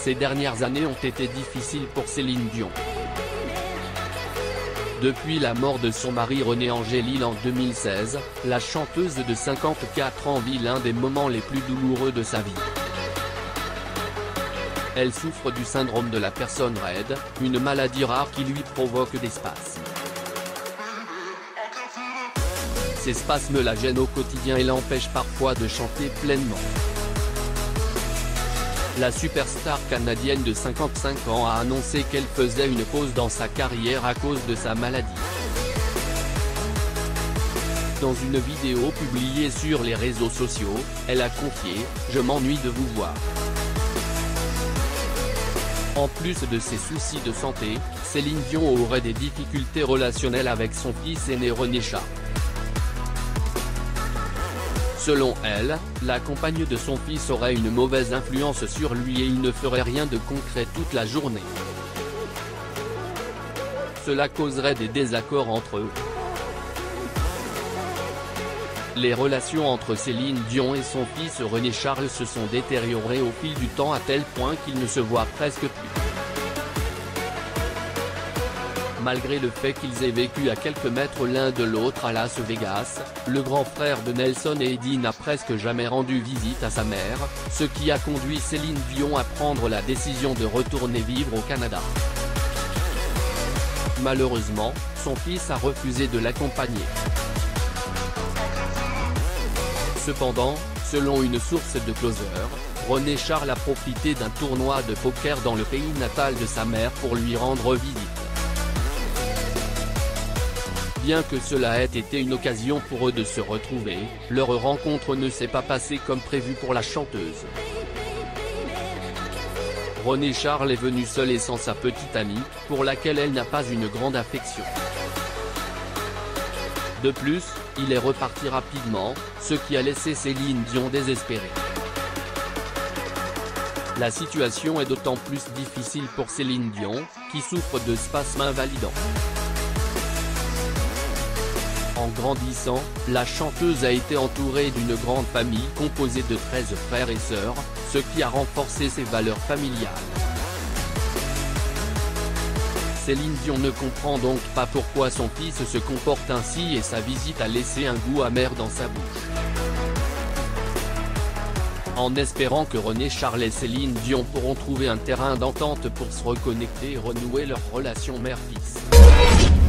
Ces dernières années ont été difficiles pour Céline Dion. Depuis la mort de son mari René Angélil en 2016, la chanteuse de 54 ans vit l'un des moments les plus douloureux de sa vie. Elle souffre du syndrome de la personne raide, une maladie rare qui lui provoque des spasmes. Ces spasmes la gênent au quotidien et l'empêchent parfois de chanter pleinement. La superstar canadienne de 55 ans a annoncé qu'elle faisait une pause dans sa carrière à cause de sa maladie. Dans une vidéo publiée sur les réseaux sociaux, elle a confié « Je m'ennuie de vous voir ». En plus de ses soucis de santé, Céline Dion aurait des difficultés relationnelles avec son fils aîné René Charles. Selon elle, la compagne de son fils aurait une mauvaise influence sur lui et il ne ferait rien de concret toute la journée. Cela causerait des désaccords entre eux. Les relations entre Céline Dion et son fils René Charles se sont détériorées au fil du temps à tel point qu'ils ne se voient presque plus. Malgré le fait qu'ils aient vécu à quelques mètres l'un de l'autre à Las Vegas, le grand frère de Nelson et Eddie n'a presque jamais rendu visite à sa mère, ce qui a conduit Céline Dion à prendre la décision de retourner vivre au Canada. Malheureusement, son fils a refusé de l'accompagner. Cependant, selon une source de Closer, René Charles a profité d'un tournoi de poker dans le pays natal de sa mère pour lui rendre visite. Bien que cela ait été une occasion pour eux de se retrouver, leur rencontre ne s'est pas passée comme prévu pour la chanteuse. René Charles est venu seul et sans sa petite amie, pour laquelle elle n'a pas une grande affection. De plus, il est reparti rapidement, ce qui a laissé Céline Dion désespérée. La situation est d'autant plus difficile pour Céline Dion, qui souffre de spasmes invalidants. En grandissant, la chanteuse a été entourée d'une grande famille composée de 13 frères et sœurs, ce qui a renforcé ses valeurs familiales. Céline Dion ne comprend donc pas pourquoi son fils se comporte ainsi et sa visite a laissé un goût amer dans sa bouche. En espérant que René Charles et Céline Dion pourront trouver un terrain d'entente pour se reconnecter et renouer leur relation mère-fils.